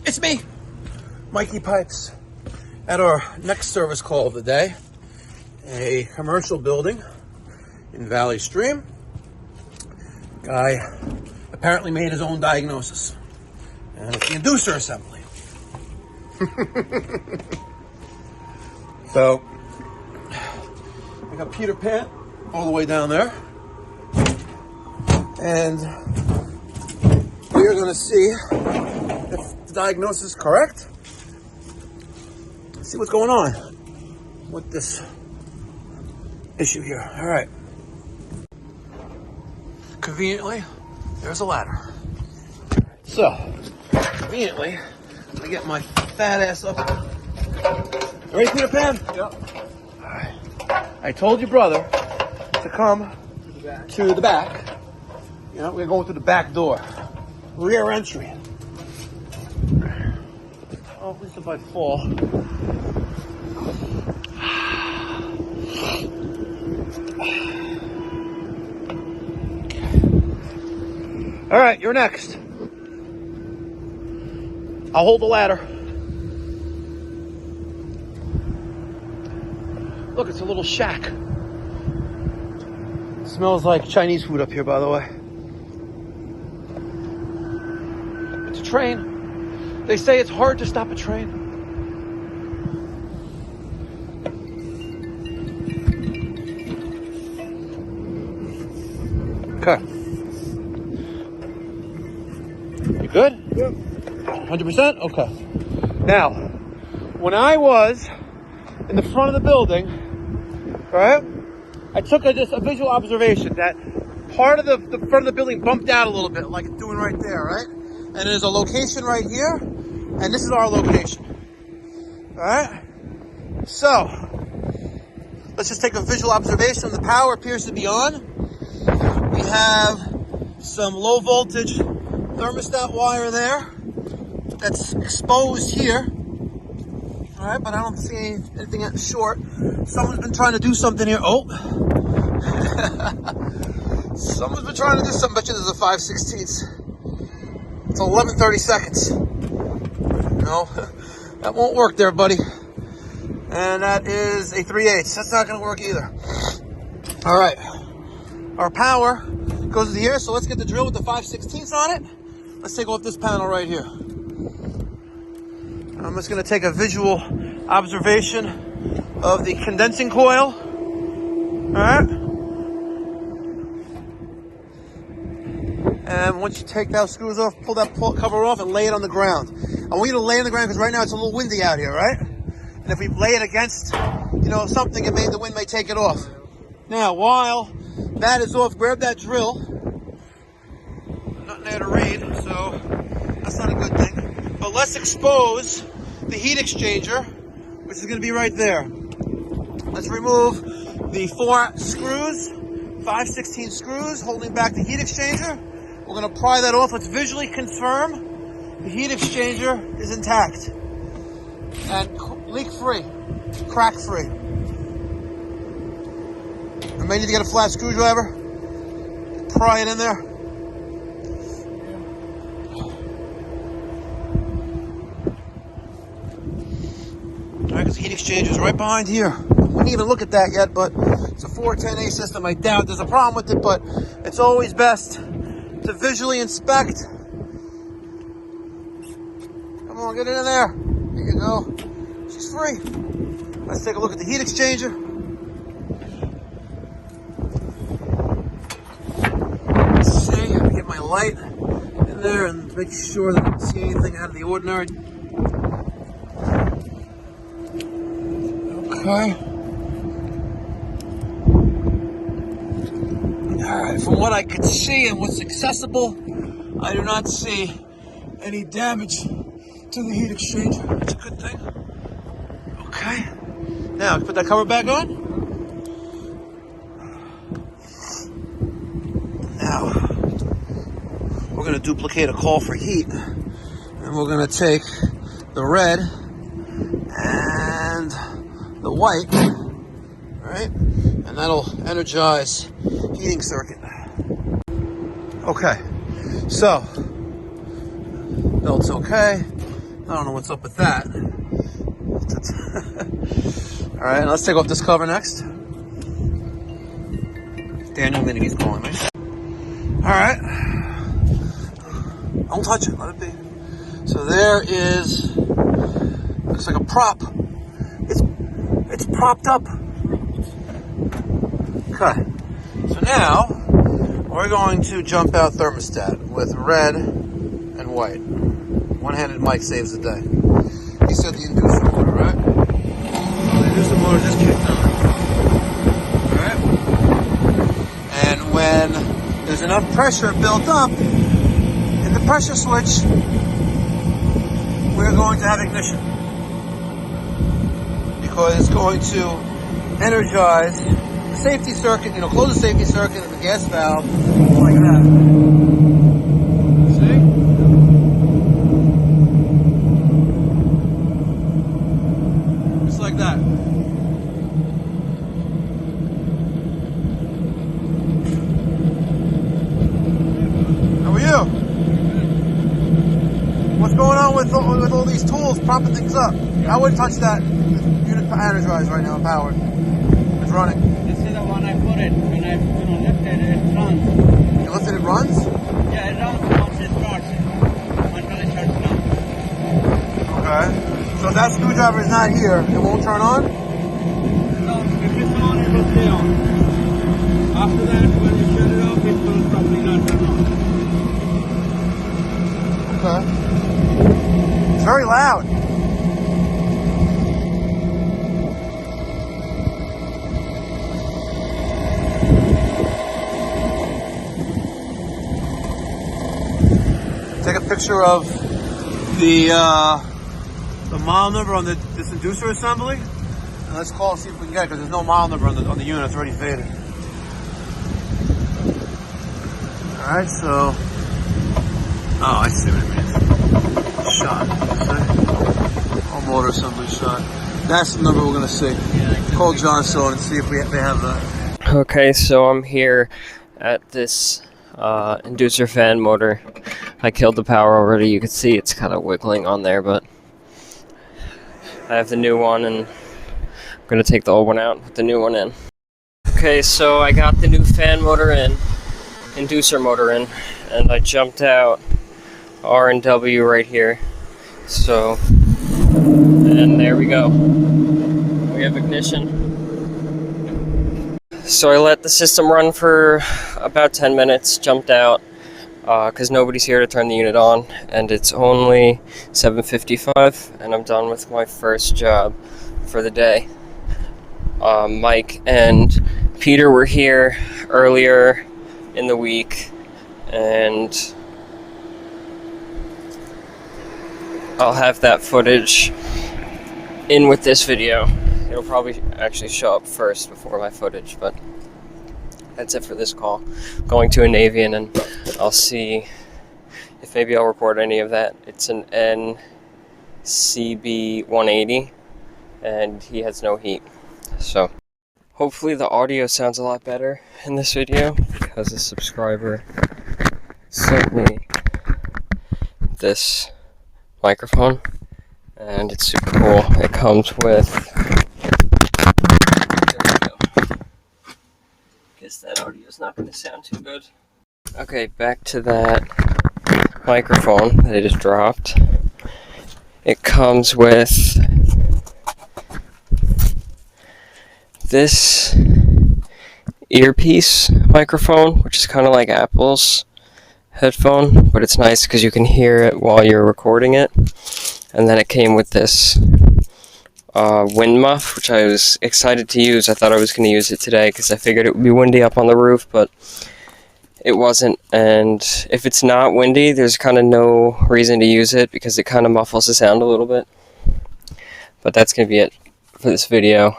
It's me, Mikey Pipes, at our next service call of the day. A commercial building in Valley Stream. Guy apparently made his own diagnosis. And it's the Inducer assembly. So, I got Peter Pan all the way down there. And we're going to see if the diagnosis is correct. Let's see what's going on with this issue here. All right. Conveniently, there's a ladder. So, conveniently, I get my fat ass up. You ready, Peter Pan? Yep. All right. I told your brother to come to the back. You know, we're going through the back door. Rear entry. Oh, at least if I fall. All right, you're next. I'll hold the ladder. Look, it's a little shack. It smells like Chinese food up here, by the way. It's a train. They say it's hard to stop a train. Okay. You good? Yep. 100%? Okay. Now, when I was in the front of the building, right, I took just a visual observation that part of the front of the building bumped out a little bit, like it's doing right there, right? And there's a location right here, and this is our location. All right? So, let's just take a visual observation. The power appears to be on. We have some low voltage thermostat wire there that's exposed here. All right, but I don't see anything at short. Someone's been trying to do something here. Oh. Someone's been trying to do something. Bet you there's a 5/16. It's 11:30 seconds. No, that won't work there, buddy. And that is a 3/8. That's not going to work either. All right. Our power goes to here, so let's get the drill with the 5/16 on it. Let's take off this panel right here. I'm just going to take a visual observation of the condensing coil. All right. And once you take those screws off, pull that cover off and lay it on the ground. I want you to lay on the ground because right now it's a little windy out here, right? And if we lay it against, something, the wind may take it off. Now, while that is off, grab that drill. Nothing there to read, so that's not a good thing. But let's expose the heat exchanger, which is going to be right there. Let's remove the 4 screws, 5/16 screws, holding back the heat exchanger. We're going to pry that off. Let's visually confirm the heat exchanger is intact and leak-free, crack-free. I may need to get a flat screwdriver, pry it in there. Because the heat exchanger is right behind here. We didn't even look at that yet, but it's a 410A system. I doubt there's a problem with it, but it's always best to visually inspect. Come on, get in there. There you go. She's free. Let's take a look at the heat exchanger. Let's see. Let me get my light in there and make sure that I don't see anything out of the ordinary. Okay. Alright, from what I could see and what's accessible, I do not see any damage to the heat exchanger. That's a good thing. Okay. Now, put that cover back on. Now, we're going to duplicate a call for heat. And we're going to take the red and the white, right? And that'll energize heating circuit. Okay, so belt's okay, I don't know what's up with that. All right, let's take off this cover next. Daniel Mini's calling me. All right. Don't touch it, let it be. So there is, looks like a prop. It's propped up. Okay. So now, we're going to jump out thermostat with red and white. One-handed Mike saves the day. He said the inducer motor, right? The inducer motor just kicked on. Alright? And when there's enough pressure built up in the pressure switch, we're going to have ignition. Because it's going to energize the safety circuit, close the safety circuit and the gas valve, like that. See? Just like that. How are you? What's going on with all these tools propping things up? I wouldn't touch that. The unit energized right now and powered. It's running. This is the one I put it. When I lifted it, it runs. You lifted it runs? Yeah, it runs once it starts. Until it shuts down. Okay. So if that screwdriver is not here, it won't turn on? No, if it's on, it will stay on. After that, when you shut it off, it will probably not turn on. Okay. It's very loud. Take a picture of the model number on this inducer assembly, and let's call and see if we can get it, because there's no model number on the unit. It's already faded. All right, so I see what it means. Shot. See? All motor assembly shot. That's the number we're gonna see. Call John Sullivan and see if they have that. Okay, so I'm here at this inducer fan motor. I killed the power already. You can see it's kind of wiggling on there, but I have the new one, and I'm going to take the old one out and put the new one in. Okay, so I got the new fan motor in, inducer motor in, and I jumped out R and W right here. So, and there we go. We have ignition. So I let the system run for about 10 minutes, jumped out, because nobody's here to turn the unit on, and it's only 7:55, and I'm done with my first job for the day. Mike and Peter were here earlier in the week, and I'll have that footage in with this video. It'll probably actually show up first before my footage, but that's it for this call. Going to a Navian, and I'll see if maybe I'll record any of that. It's an NCB 180, and he has no heat. So hopefully the audio sounds a lot better in this video, because a subscriber sent me this microphone, and it's super cool. It comes with, there we go. Guess that audio is not going to sound too good. Okay, back to that microphone that I just dropped. It comes with this earpiece microphone, which is kind of like Apple's headphone, but it's nice because you can hear it while you're recording it. And then it came with this wind muff, which I was excited to use. I thought I was going to use it today because I figured it would be windy up on the roof, but it wasn't. And if it's not windy, there's kind of no reason to use it because it kind of muffles the sound a little bit. But that's going to be it for this video.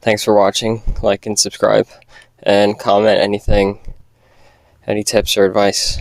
Thanks for watching. Like and subscribe, and comment anything, any tips or advice.